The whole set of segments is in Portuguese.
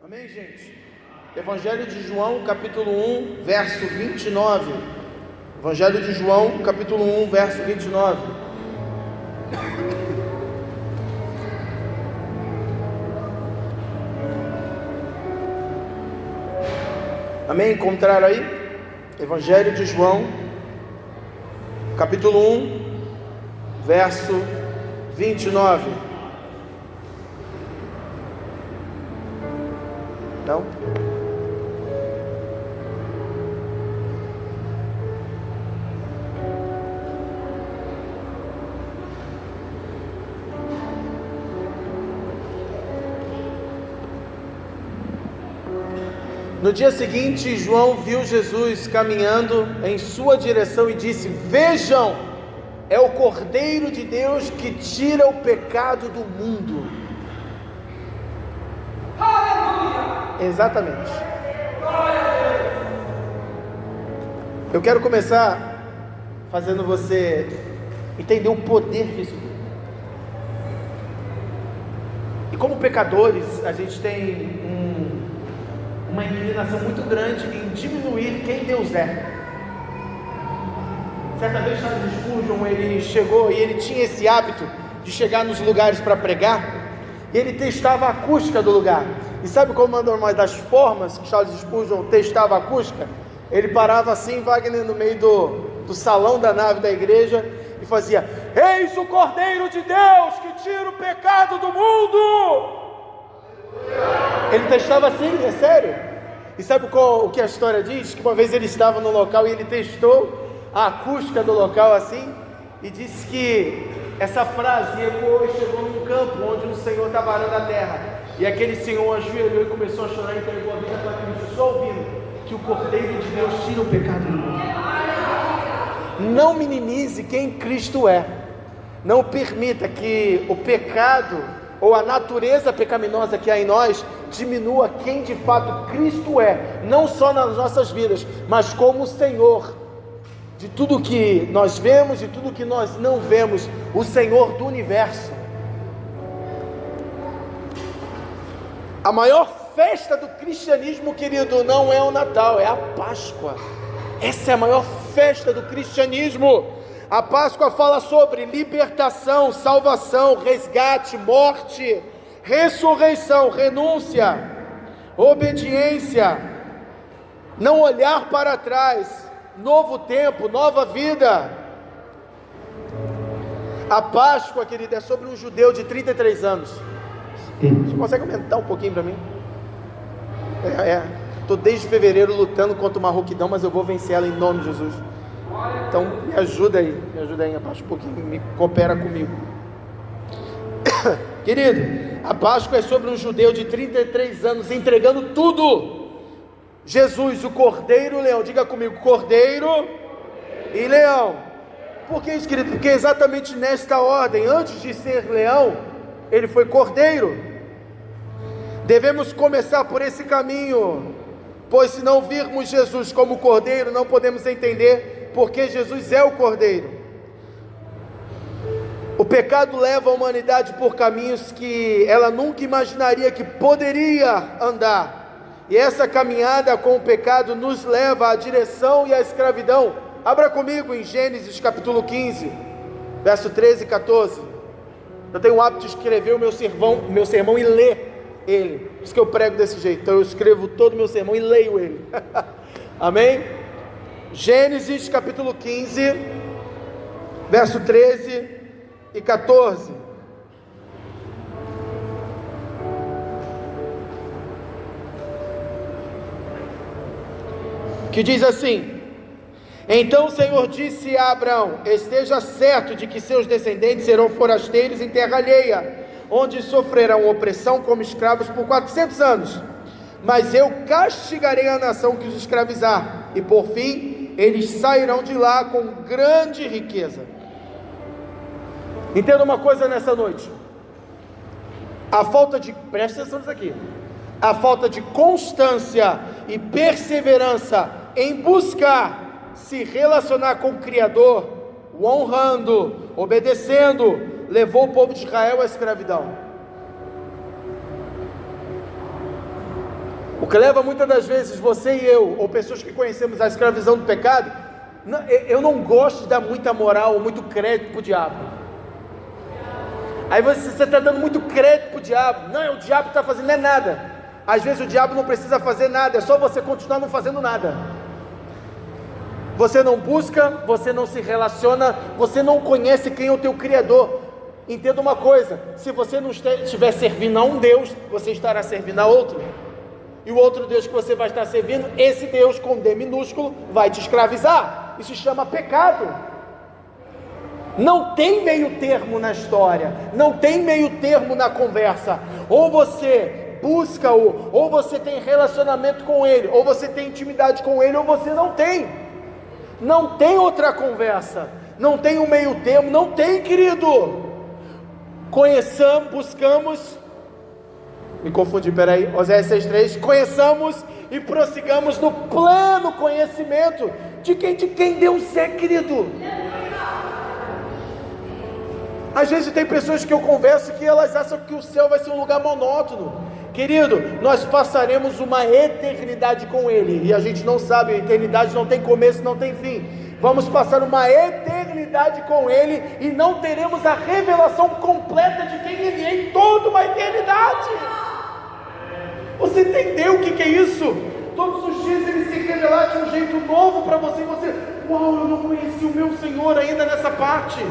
Amém, gente? Evangelho de João, capítulo 1, verso 29. Evangelho de João, capítulo 1, verso 29. Amém? Encontraram aí? Evangelho de João, capítulo 1, verso 29. Não? No dia seguinte, João viu Jesus caminhando em sua direção e disse: Vejam, é o Cordeiro de Deus que tira o pecado do mundo. Exatamente. Eu quero começar fazendo você entender o poder disso. E como pecadores, a gente tem uma inclinação muito grande em diminuir quem Deus é. Certa vez Charles Spurgeon, ele chegou e ele tinha esse hábito de chegar nos lugares para pregar, e ele testava a acústica do lugar. E sabe como é uma das formas que Charles Spurgeon testava a acústica? Ele parava assim, Wagner, no meio do salão da nave da igreja e fazia: Eis o Cordeiro de Deus que tira o pecado do mundo. Ele testava assim, é sério. E sabe o que a história diz? Que uma vez ele estava no local e ele testou a acústica do local assim, e disse que essa frase ecoou e chegou num campo onde um senhor estava arando a terra. E aquele senhor ajoelhou e começou a chorar e entregou a vida para Cristo, só ouvindo que o Cordeiro de Deus tira o pecado do mundo. Não minimize quem Cristo é. Não permita que o pecado ou a natureza pecaminosa que há em nós diminua quem de fato Cristo é, não só nas nossas vidas, mas como Senhor de tudo que nós vemos e tudo que nós não vemos, o Senhor do universo. A maior festa do cristianismo, querido, não é o Natal, é a Páscoa. Essa é a maior festa do cristianismo. A Páscoa fala sobre libertação, salvação, resgate, morte, ressurreição, renúncia, obediência, não olhar para trás, novo tempo, nova vida. A Páscoa, querida, é sobre um judeu de 33 anos. Você consegue aumentar um pouquinho para mim? Estou desde fevereiro lutando contra uma rouquidão, mas eu vou vencer ela em nome de Jesus. Então me ajuda aí, abaixa um pouquinho, me coopera comigo. Querido, a Páscoa é sobre um judeu de 33 anos entregando tudo. Jesus, o Cordeiro e o Leão. Diga comigo: Cordeiro e Leão. Por que isso, querido? Porque exatamente nesta ordem, antes de ser leão, ele foi cordeiro. Devemos começar por esse caminho, pois se não virmos Jesus como cordeiro, não podemos entender porque Jesus é o cordeiro. O pecado leva a humanidade por caminhos que ela nunca imaginaria que poderia andar, e essa caminhada com o pecado nos leva à direção e à escravidão. Abra comigo em Gênesis capítulo 15, verso 13 e 14. Eu tenho o hábito de escrever o meu sermão e ler ele, por isso que eu prego desse jeito. Então eu escrevo todo o meu sermão e leio ele. Amém? Gênesis capítulo 15, verso 13 e 14. Que diz assim: Então o Senhor disse a Abraão: Esteja certo de que seus descendentes serão forasteiros em terra alheia, onde sofrerão opressão como escravos por 400 anos. Mas eu castigarei a nação que os escravizar, e por fim eles sairão de lá com grande riqueza. Entenda uma coisa nessa noite: presta atenção nisso aqui, a falta de constância e perseverança em buscar se relacionar com o Criador, o honrando, obedecendo, levou o povo de Israel à escravidão. O que leva muitas das vezes você e eu, ou pessoas que conhecemos a escravidão do pecado, eu não gosto de dar muita moral ou muito crédito para o diabo. Aí você está dando muito crédito para o diabo. Não, o diabo está fazendo, não é nada. Às vezes o diabo não precisa fazer nada, é só você continuar não fazendo nada. Você não busca, você não se relaciona, você não conhece quem é o teu Criador. Entenda uma coisa: se você não estiver servindo a um Deus, você estará servindo a outro. E o outro Deus que você vai estar servindo, esse Deus com D minúsculo, vai te escravizar. Isso se chama pecado. Não tem meio termo na história, não tem meio termo na conversa. Ou você busca-o, ou você tem relacionamento com ele, ou você tem intimidade com ele, ou você não tem. Não tem outra conversa, não tem um meio termo, não tem, querido. Conheçamos, buscamos, me confundi, peraí, Oséias 6,3, conheçamos e prossigamos no pleno conhecimento de quem Deus é, querido. Às vezes tem pessoas que eu converso que elas acham que o céu vai ser um lugar monótono. Querido, nós passaremos uma eternidade com Ele, e a gente não sabe, a eternidade não tem começo, não tem fim. Vamos passar uma eternidade com Ele, e não teremos a revelação completa de quem Ele é em toda uma eternidade. Você entendeu o que é isso? Todos os dias Ele se revelar de um jeito novo para você, e você, uau, eu não conheci o meu Senhor ainda nessa parte.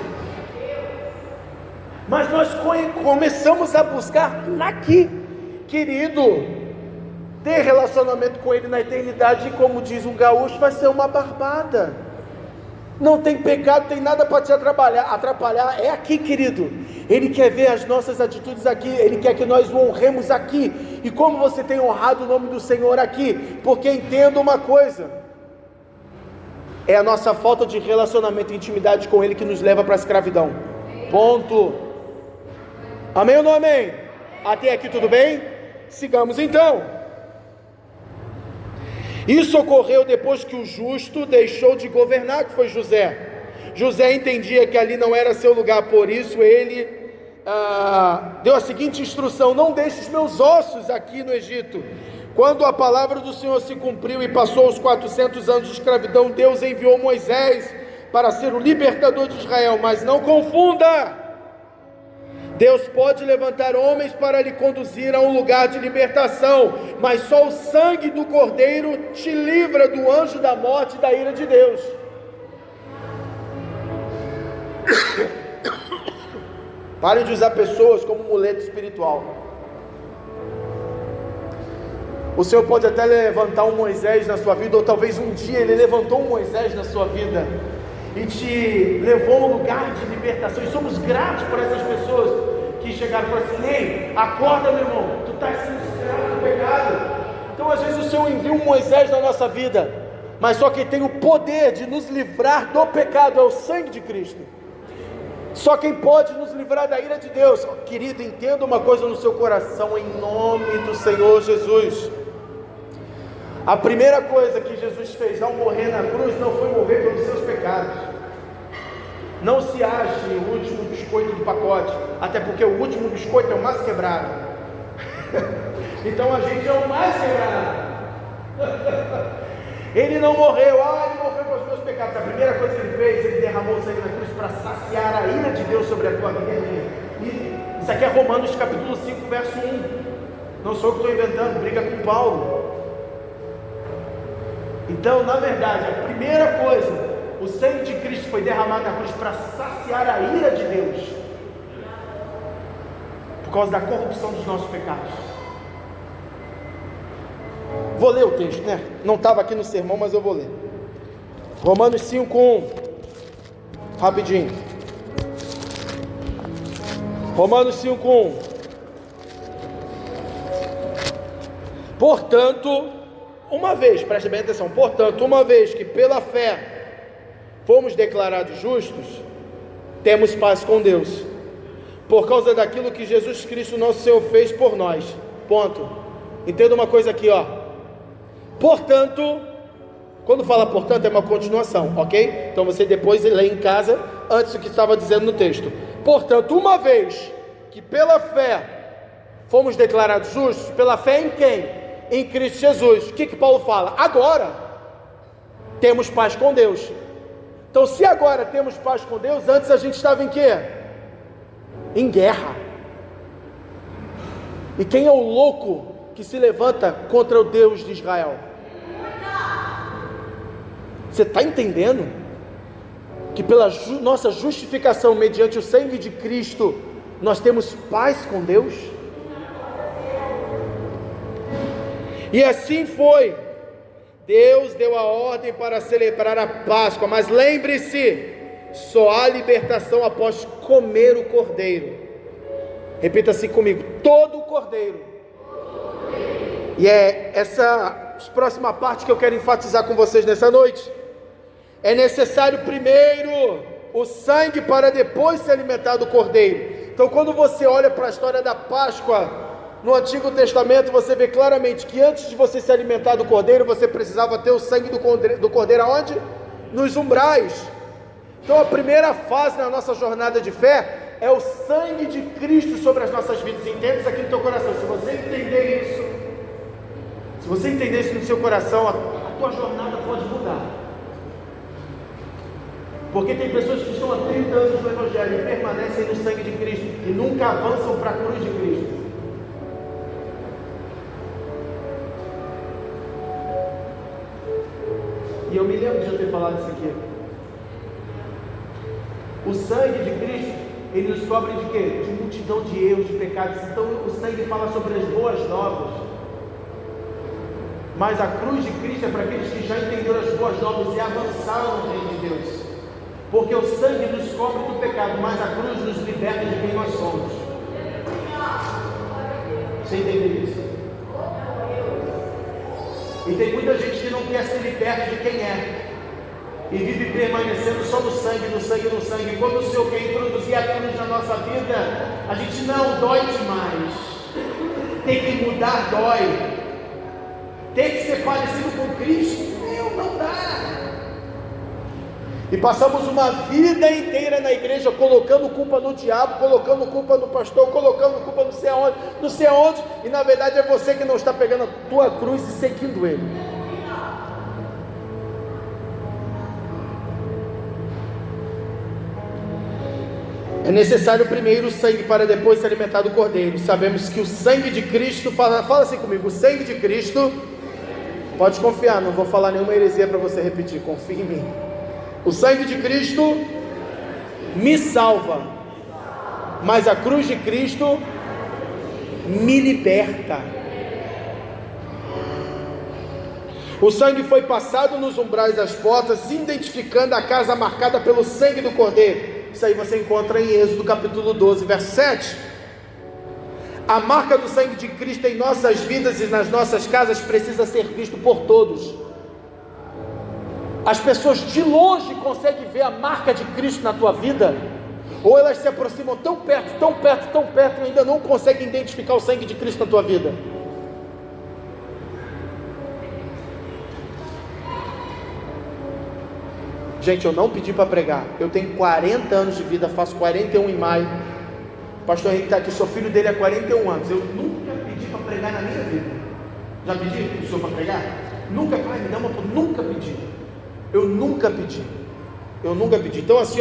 Mas nós começamos a buscar aqui, querido. Ter relacionamento com Ele na eternidade, como diz um gaúcho, vai ser uma barbada. Não tem pecado, tem nada para te atrapalhar, é aqui, querido. Ele quer ver as nossas atitudes aqui, Ele quer que nós o honremos aqui. E como você tem honrado o nome do Senhor aqui? Porque entenda uma coisa, é a nossa falta de relacionamento e intimidade com Ele que nos leva para a escravidão. Ponto. Amém ou não amém? Até aqui tudo bem? Sigamos então. Isso ocorreu depois que o justo deixou de governar, que foi José. José entendia que ali não era seu lugar, por isso ele deu a seguinte instrução: não deixe os meus ossos aqui no Egito. Quando a palavra do Senhor se cumpriu e passou os 400 anos de escravidão, Deus enviou Moisés para ser o libertador de Israel. Mas não confunda, Deus pode levantar homens para lhe conduzir a um lugar de libertação, mas só o sangue do Cordeiro te livra do anjo da morte e da ira de Deus. Pare de usar pessoas como muleta espiritual. O Senhor pode até levantar um Moisés na sua vida, ou talvez um dia Ele levantou um Moisés na sua vida e te levou a um lugar de libertação, e somos gratos por essas pessoas que chegaram e falaram assim: ei, acorda, meu irmão, tu estás sendo escravo do pecado. Então às vezes o Senhor envia um Moisés na nossa vida, mas só quem tem o poder de nos livrar do pecado é o sangue de Cristo. Só quem pode nos livrar da ira de Deus. Querido, entenda uma coisa no seu coração, em nome do Senhor Jesus. A primeira coisa que Jesus fez ao morrer na cruz não foi morrer pelos seus pecados. Não se ache o último biscoito do pacote, até porque o último biscoito é o mais quebrado. Então a gente é o mais quebrado. Ele não morreu, ele morreu pelos meus pecados. A primeira coisa que ele fez, ele derramou o sangue na cruz para saciar a ira de Deus sobre a tua vida. E isso aqui é Romanos capítulo 5, verso 1. Não sou eu que estou inventando, briga com Paulo. Então, na verdade, a primeira coisa, o sangue de Cristo foi derramado na cruz para saciar a ira de Deus, por causa da corrupção dos nossos pecados. Vou ler o texto, né? Não estava aqui no sermão, mas eu vou ler. Romanos 5:1. Rapidinho. Romanos 5:1. Portanto, uma vez, preste bem atenção, portanto, uma vez que pela fé fomos declarados justos, temos paz com Deus, por causa daquilo que Jesus Cristo nosso Senhor fez por nós. Ponto. Entenda uma coisa aqui, ó. Portanto, quando fala portanto é uma continuação, ok? Então você depois lê em casa, antes do que estava dizendo no texto. Portanto, uma vez que pela fé fomos declarados justos, pela fé em quem? em Cristo Jesus. O que Paulo fala? Agora temos paz com Deus. Então, se agora temos paz com Deus, antes a gente estava em quê? Em guerra. E quem é o louco que se levanta contra o Deus de Israel? Você está entendendo? Que pela nossa justificação mediante o sangue de Cristo, nós temos paz com Deus? E assim foi. Deus deu a ordem para celebrar a Páscoa, mas lembre-se, só há libertação após comer o cordeiro. Repita assim comigo: todo o cordeiro. E é essa próxima parte que eu quero enfatizar com vocês nessa noite. É necessário primeiro o sangue para depois se alimentar do cordeiro. Então, quando você olha para a história da Páscoa no Antigo Testamento, você vê claramente que antes de você se alimentar do cordeiro, você precisava ter o sangue do cordeiro aonde? Nos umbrais. Então, a primeira fase na nossa jornada de fé é o sangue de Cristo sobre as nossas vidas. Entenda isso aqui no teu coração. Se você entender isso no seu coração, a tua jornada pode mudar. Porque tem pessoas que estão há 30 anos no Evangelho e permanecem no sangue de Cristo e nunca avançam para a cruz de Cristo. E eu me lembro de eu ter falado isso aqui. O sangue de Cristo, ele nos cobre de quê? De multidão de erros, de pecados. Então o sangue fala sobre as boas novas. Mas a cruz de Cristo é para aqueles que já entenderam as boas novas e avançaram no reino de Deus. Porque o sangue nos cobre do pecado, mas a cruz nos liberta de quem nós somos. Você entende isso? E tem muita gente que não quer ser liberta de quem é, e vive permanecendo só no sangue, no sangue, no sangue. E quando o Senhor quer introduzir a cruz na nossa vida, a gente não dói demais. Tem que mudar, dói. Tem que ser parecido com Cristo. Não dá. E passamos uma vida inteira na igreja colocando culpa no diabo, colocando culpa no pastor, colocando culpa não sei aonde, e na verdade é você que não está pegando a tua cruz e seguindo ele. É necessário primeiro o sangue para depois se alimentar do cordeiro. Sabemos que o sangue de Cristo, fala assim comigo, o sangue de Cristo, pode confiar, não vou falar nenhuma heresia para você repetir, confia em mim. O sangue de Cristo me salva, mas a cruz de Cristo me liberta. O sangue foi passado nos umbrais das portas, identificando a casa marcada pelo sangue do cordeiro. Isso aí você encontra em Êxodo capítulo 12, verso 7. A marca do sangue de Cristo em nossas vidas e nas nossas casas precisa ser visto por todos. As pessoas de longe conseguem ver a marca de Cristo na tua vida, ou elas se aproximam tão perto, tão perto, tão perto, e ainda não conseguem identificar o sangue de Cristo na tua vida. Gente, eu não pedi para pregar. Eu tenho 40 anos de vida, faço 41 em maio. O pastor Henrique está aqui, sou filho dele há 41 anos. Eu nunca pedi para pregar na minha vida. Já pedi para o senhor para pregar? Nunca, pai, me dá uma. Nunca pedi. Eu nunca pedi. Então assim,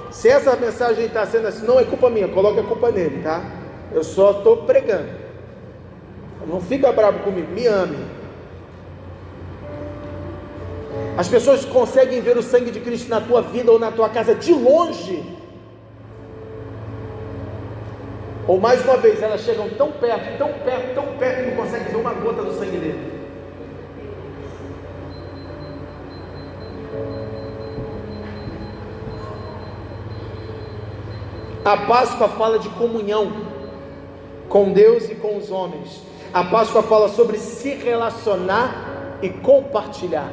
se essa mensagem está sendo assim, não é culpa minha, coloca a culpa nele, tá? Eu só estou pregando. Não fica bravo comigo, me ame. As pessoas conseguem ver o sangue de Cristo na tua vida ou na tua casa de longe, ou mais uma vez, elas chegam tão perto, tão perto, tão perto, que não conseguem ver uma gota do sangue dele. A Páscoa fala de comunhão com Deus e com os homens. A Páscoa fala sobre se relacionar e compartilhar.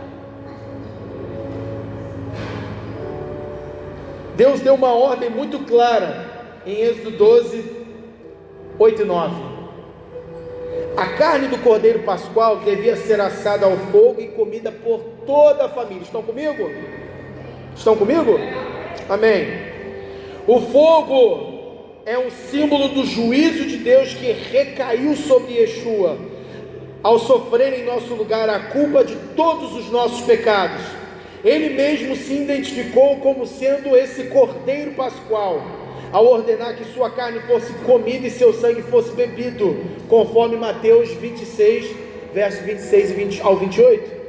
Deus deu uma ordem muito clara em Êxodo 12, 8 e 9. A carne do cordeiro pascual devia ser assada ao fogo e comida por toda a família. Estão comigo? Estão comigo? Amém. O fogo é um símbolo do juízo de Deus que recaiu sobre Yeshua. ao sofrer em nosso lugar a culpa de todos os nossos pecados. Ele mesmo se identificou como sendo esse Cordeiro Pascual, ao ordenar que sua carne fosse comida e seu sangue fosse bebido, conforme Mateus 26, versos 26 ao 28.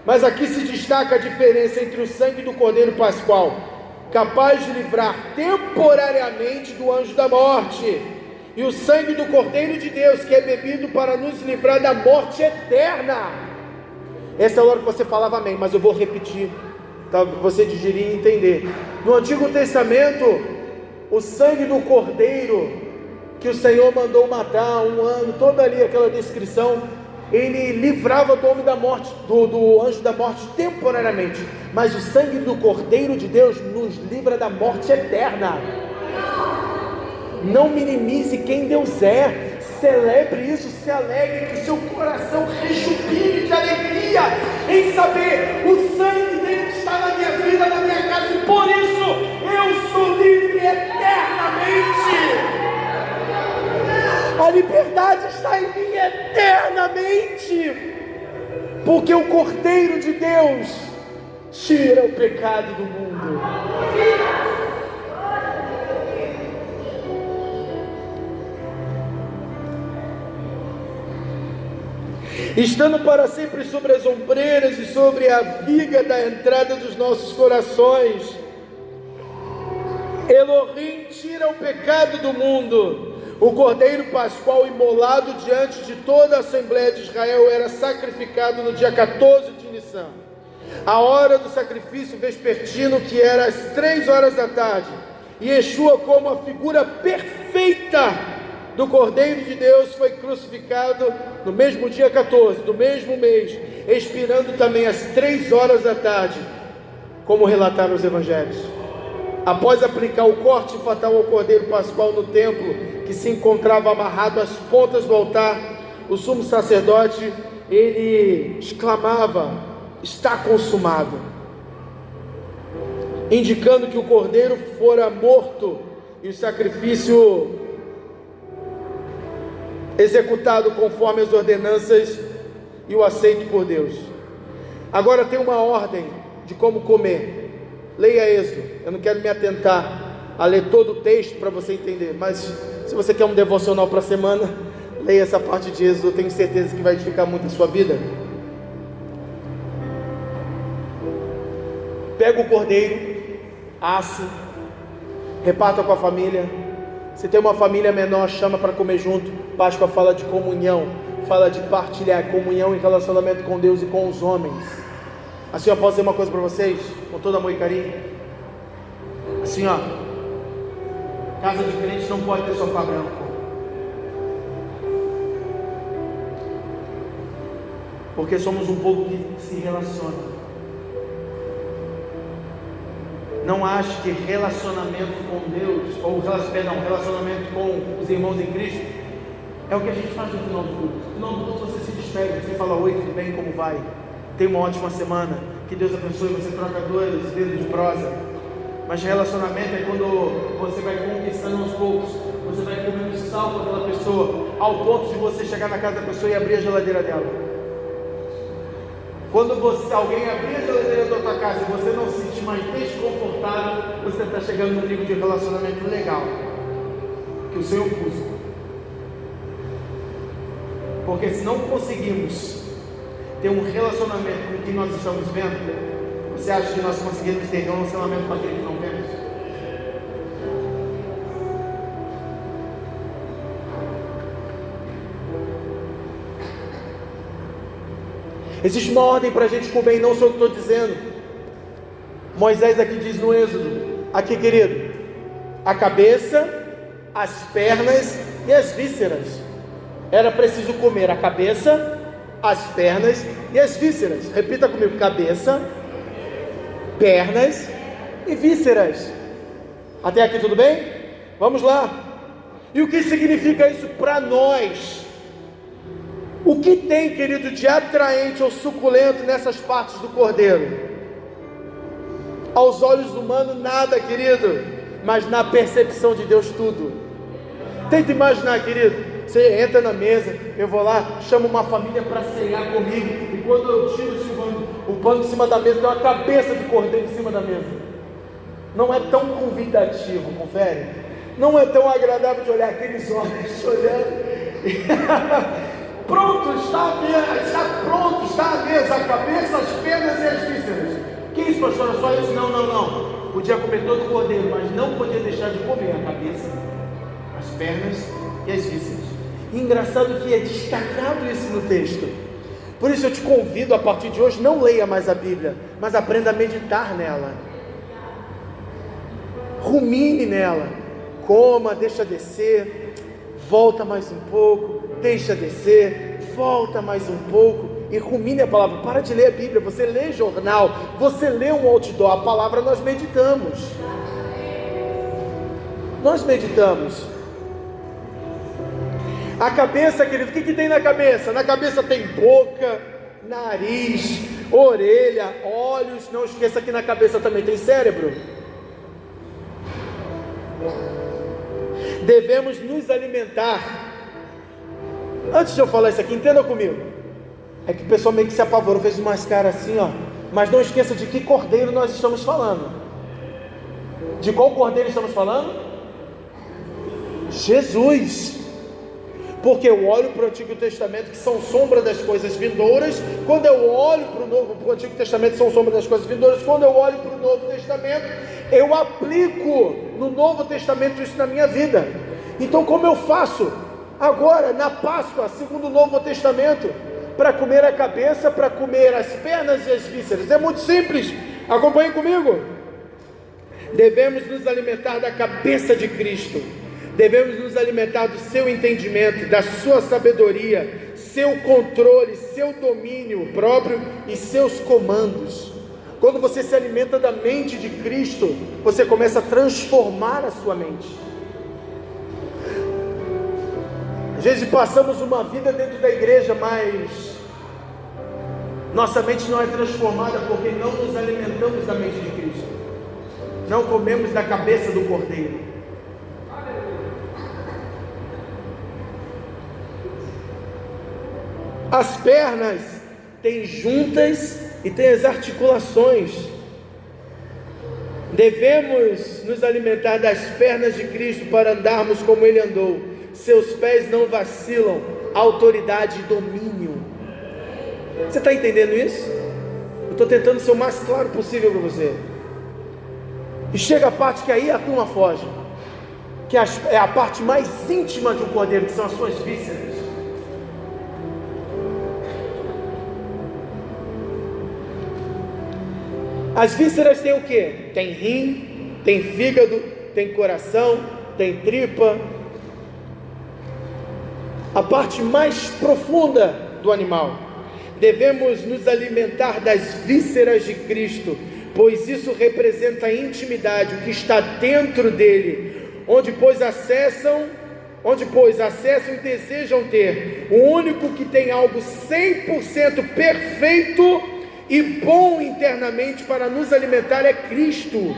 Mas aqui se destaca a diferença entre o sangue do Cordeiro Pascual, capaz de livrar temporariamente do anjo da morte, e o sangue do Cordeiro de Deus, que é bebido para nos livrar da morte eterna. Essa é a hora que você falava amém, mas eu vou repetir, tá? Você digerir e entender. No Antigo Testamento, o sangue do Cordeiro, que o Senhor mandou matar um ano, toda ali aquela descrição, ele livrava do homem da morte, do anjo da morte temporariamente, mas o sangue do Cordeiro de Deus nos livra da morte eterna. Não minimize quem Deus é, celebre isso, se alegre, que o seu coração rejubile de alegria em saber: o sangue dele está na minha vida, na minha casa, e por isso eu sou livre eternamente. A liberdade está em mim eternamente, porque o Cordeiro de Deus tira o pecado do mundo. Estando para sempre sobre as ombreiras e sobre a viga da entrada dos nossos corações, Elohim tira o pecado do mundo. O Cordeiro Pascual imolado diante de toda a Assembleia de Israel era sacrificado no dia 14 de Nissan. A hora do sacrifício vespertino, que era às 3 horas da tarde, e Yeshua, como a figura perfeita do Cordeiro de Deus, foi crucificado no mesmo dia 14, do mesmo mês, expirando também às 3 horas da tarde, como relataram os evangelhos. Após aplicar o corte fatal ao Cordeiro Pascual no templo, que se encontrava amarrado às pontas do altar, o sumo sacerdote, ele exclamava: está consumado, indicando que o Cordeiro fora morto e o sacrifício executado conforme as ordenanças e o aceito por Deus. Agora tem uma ordem de como comer. Leia Êxodo. Eu não quero me atentar a ler todo o texto para você entender, mas se você quer um devocional para a semana, leia essa parte de Êxodo. Eu tenho certeza que vai edificar muito a sua vida. Pega o cordeiro, asse, reparta com a família. Se tem uma família menor, chama para comer junto. Páscoa fala de comunhão, fala de partilhar, comunhão e relacionamento com Deus e com os homens. Assim, eu posso dizer uma coisa para vocês, com todo amor e carinho. Assim, ó, casa de crente não pode ter sofá branco. Porque somos um povo que se relaciona. Não ache que relacionamento com Deus, ou relacionamento com os irmãos em Cristo, é o que a gente faz no final do culto. No final do culto você se despede, você fala: oi, tudo bem, como vai? Tenha uma ótima semana, que Deus abençoe, você troca 2 dedos de prosa. Mas relacionamento é quando você vai conquistando aos poucos, você vai comendo sal com aquela pessoa, ao ponto de você chegar na casa da pessoa e abrir a geladeira dela. Quando alguém abrir a geladeira da tua casa e você não se sentir mais desconfortável, você está chegando num nível de relacionamento legal, que o Senhor busca. Porque se não conseguimos ter um relacionamento com quem nós estamos vendo, você acha que nós conseguimos ter um relacionamento com aquele que não vemos? Existe uma ordem para a gente comer, e não sou o que estou dizendo. Moisés aqui diz no Êxodo, aqui querido, a cabeça, as pernas e as vísceras. Era preciso comer a cabeça, as pernas e as vísceras. Repita comigo: cabeça, pernas e vísceras. Até aqui tudo bem? Vamos lá. E o que significa isso para nós? O que tem, querido, de atraente ou suculento nessas partes do cordeiro? Aos olhos humanos nada, querido, mas na percepção de Deus tudo. Tenta imaginar, querido, Você entra na mesa, eu vou lá, chamo uma família para ceiar comigo, e quando eu tiro o pano de cima da mesa, tem uma cabeça de cordeiro em cima da mesa. Não é tão convidativo, confere? Não é tão agradável de olhar aqueles olhos olhando. Pronto, está a mesa, a cabeça, as pernas e as vísceras. Que isso, pastor? É só isso? Não. Podia comer todo o cordeiro, mas não podia deixar de comer a cabeça, as pernas e as vísceras. E engraçado que é destacado isso no texto. Por isso eu te convido, a partir de hoje, não leia mais a Bíblia, mas aprenda a meditar nela. Rumine nela. Coma, deixa descer, volta mais um pouco, deixa descer, volta mais um pouco e rumine a palavra. Para de ler a Bíblia, você lê jornal, você lê um outdoor, a palavra nós meditamos. A cabeça, querido, o que tem na cabeça? Na cabeça tem boca, nariz, orelha, olhos. Não esqueça que na cabeça também tem cérebro. Devemos nos alimentar. Antes de eu falar isso aqui, entenda comigo. É que o pessoal meio que se apavorou, fez umas caras assim, ó. Mas não esqueça de que cordeiro nós estamos falando. De qual cordeiro estamos falando? Jesus. Porque eu olho para o Antigo Testamento, que são sombra das coisas vindouras. Quando eu olho para o Antigo Testamento, são sombra das coisas vindouras. Quando eu olho para o Novo Testamento, eu aplico no Novo Testamento isso na minha vida. Então, como eu faço agora na Páscoa, segundo o Novo Testamento, para comer a cabeça, para comer as pernas e as vísceras? É muito simples, acompanhe comigo. Devemos nos alimentar da cabeça de Cristo, devemos nos alimentar do seu entendimento, da sua sabedoria, seu controle, seu domínio próprio e seus comandos. Quando você se alimenta da mente de Cristo, você começa a transformar a sua mente. Às vezes passamos uma vida dentro da igreja, mas nossa mente não é transformada porque não nos alimentamos da mente de Cristo, não comemos da cabeça do Cordeiro. As pernas têm juntas e têm as articulações. Devemos nos alimentar das pernas de Cristo para andarmos como Ele andou. Seus pés não vacilam, autoridade e domínio. Você está entendendo isso? Eu estou tentando ser o mais claro possível para você. E chega a parte que aí a turma foge, que é a parte mais íntima de um cordeiro, que são as suas vísceras. As vísceras têm o que? Tem rim, tem fígado, tem coração, tem tripa. A parte mais profunda do animal. Devemos nos alimentar das vísceras de Cristo, pois isso representa a intimidade, o que está dentro dele, onde pois acessam e desejam ter. O único que tem algo 100% perfeito e bom internamente para nos alimentar é Cristo.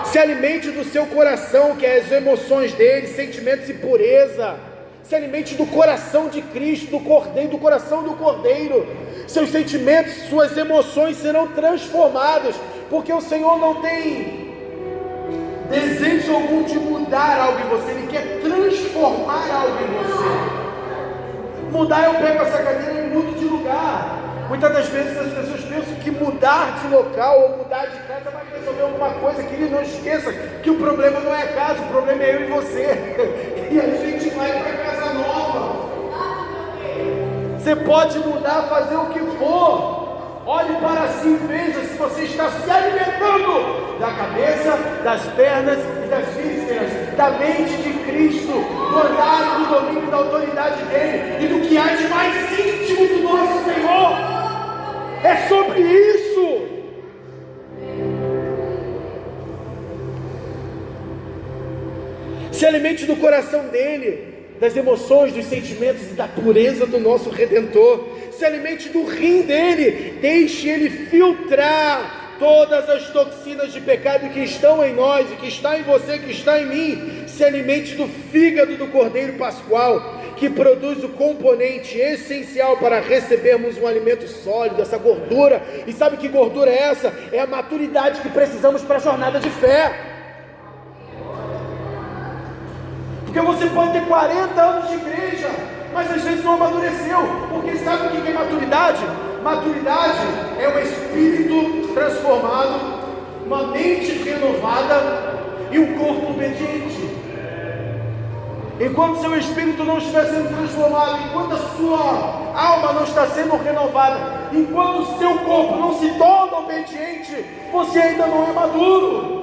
Se alimente do seu coração, que é as emoções dele, sentimentos e pureza. Se alimente do coração de Cristo, do Cordeiro, do coração do Cordeiro. Seus sentimentos, suas emoções serão transformadas, porque o Senhor não tem desejo algum de mudar algo em você, Ele quer transformar algo em você. Mudar, eu pego essa cadeira e mudo de lugar. Muitas das vezes as pessoas pensam que mudar de local ou mudar de casa vai resolver alguma coisa. Que ele não esqueça que o problema não é a casa, o problema é eu e você. E a gente vai para casa nova. Você pode mudar, fazer o que for. Olhe para si e veja se você está se alimentando da cabeça, das pernas e das vísceras, da mente de Cristo, do andar, do domínio, da autoridade dele e do que há de mais íntimo do nosso Senhor. É sobre isso. Se alimente do coração dele, das emoções, dos sentimentos e da pureza do nosso Redentor. Se alimente do rim dele, deixe ele filtrar todas as toxinas de pecado que estão em nós, e que está em você, que está em mim. Se alimente do fígado do Cordeiro Pascual, que produz o componente essencial para recebermos um alimento sólido, essa gordura. E sabe que gordura é essa? É a maturidade que precisamos para a jornada de fé. Porque você pode ter 40 anos de igreja, mas às vezes não amadureceu. Porque sabe o que é maturidade? Maturidade é um espírito transformado, uma mente renovada e um corpo obediente. Enquanto seu espírito não estiver sendo transformado, enquanto a sua alma não está sendo renovada, enquanto o seu corpo não se torna obediente, você ainda não é maduro.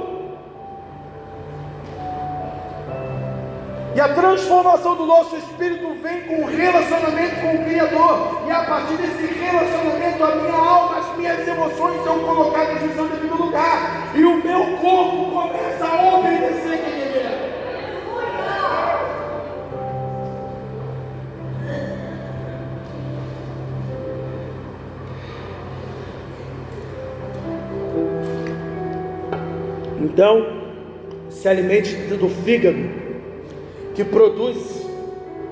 E a transformação do nosso espírito vem com o relacionamento com o Criador. E a partir desse relacionamento, a minha alma, as minhas emoções são colocadas em seu devido lugar. E o meu corpo começa a obedecer quem Ele é. Então, se alimente do fígado, que produz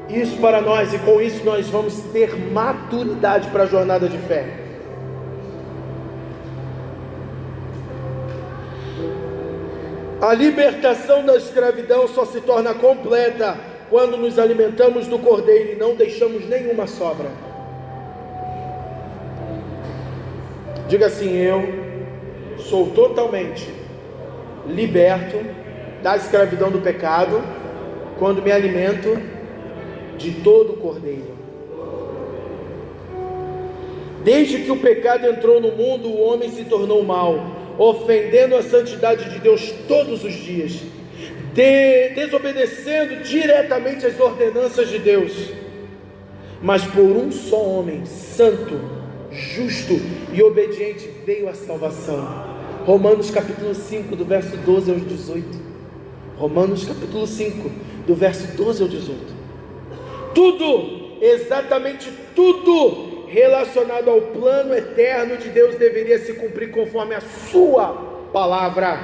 isso para nós, e com isso nós vamos ter maturidade para a jornada de fé. A libertação da escravidão só se torna completa quando nos alimentamos do Cordeiro e não deixamos nenhuma sobra. Diga assim: eu sou totalmente liberto da escravidão do pecado quando me alimento de todo o Cordeiro. Desde que o pecado entrou no mundo, o homem se tornou mau, ofendendo a santidade de Deus todos os dias, desobedecendo diretamente as ordenanças de Deus. Mas por um só homem, santo, justo e obediente, veio a salvação. Romanos capítulo 5, do verso 12 ao 18. Romanos capítulo 5, do verso 12 ao 18. Tudo, exatamente tudo relacionado ao plano eterno de Deus deveria se cumprir conforme a sua palavra.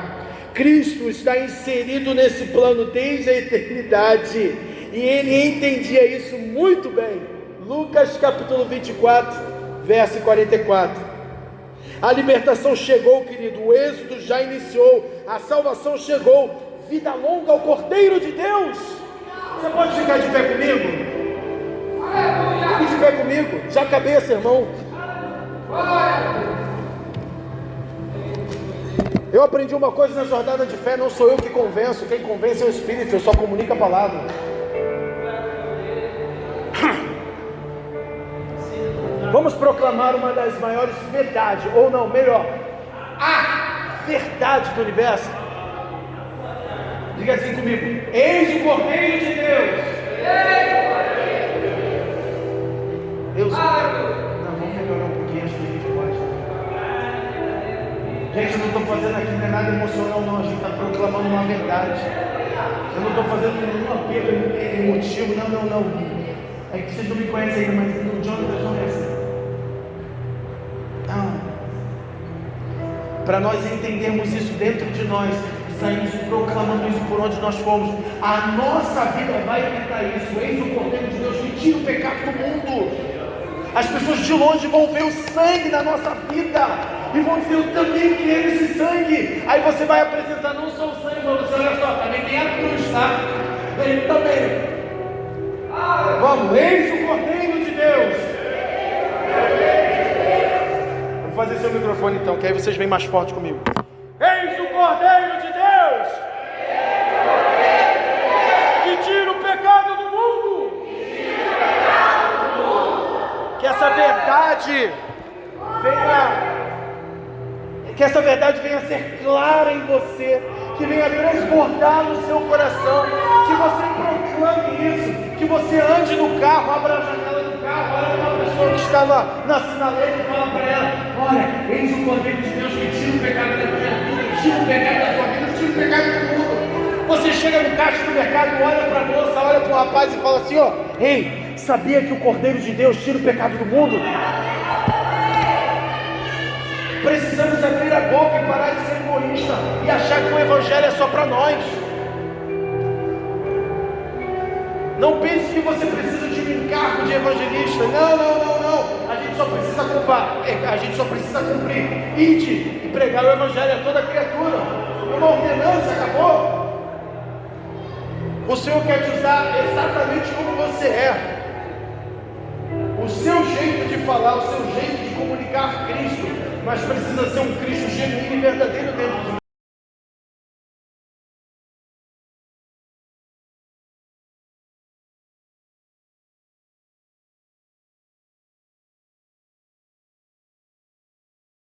Cristo está inserido nesse plano desde a eternidade, e Ele entendia isso muito bem. Lucas capítulo 24, verso 44. A libertação chegou, querido, o êxodo já iniciou, a salvação chegou. Vida longa ao Cordeiro de Deus. Você pode ficar de pé comigo? Fique de pé comigo. Já acabei esse sermão. Eu aprendi uma coisa na jornada de fé: não sou eu que convenço, quem convence é o Espírito, eu só comunico a palavra. Vamos proclamar uma das maiores verdades, ou não, melhor, a verdade do universo. Diga assim comigo: eis o Cordeiro de Deus. Eu sou. Não, vamos melhorar um pouquinho, acho que a gente pode. Gente, eu não estou fazendo aqui não é nada emocional, não. A gente está proclamando uma verdade. Eu não estou fazendo nenhum apelo emotivo, não. É que vocês não me conhecem ainda, mas o Jonathan não é assim. Não. Para nós entendermos isso dentro de nós, saímos proclamando isso por onde nós fomos, a nossa vida vai imitar isso. Eis o Cordeiro de Deus que tira o pecado do mundo. As pessoas de longe vão ver o sangue na nossa vida e vão dizer: eu também quero esse sangue. Aí você vai apresentar não só o sangue, mas você, olha só, também tem a cruz, tá? Ele também. Vamos, eis o Cordeiro de Deus. Vou fazer seu microfone então, que aí vocês vêm mais forte comigo. Eis o Cordeiro de Deus, que tira o pecado do mundo. Que essa verdade venha a ser clara em você, que venha a transbordar no seu coração, que você proclame isso, que você ande no carro, abra a janela do carro, olha para uma pessoa que está na sinaleira e fala para ela: olha, eis o Cordeiro de Deus que tira o pecado da minha vida, tira o pecado da sua vida, tira o pecado do mundo. Você chega no caixa do mercado, olha para a moça, olha para o rapaz e fala assim: ó, ei, sabia que o Cordeiro de Deus tira o pecado do mundo? Precisamos abrir a boca e parar de ser egoísta e achar que o Evangelho é só para nós. Não pense que você precisa de um encargo de evangelista. Não. A gente só precisa cumprir. Ide e pregar o evangelho a toda criatura. Uma ordenança, acabou. O Senhor quer te usar exatamente como você é. O seu jeito de falar, o seu jeito de comunicar Cristo, mas precisa ser um Cristo genuíno e verdadeiro dentro de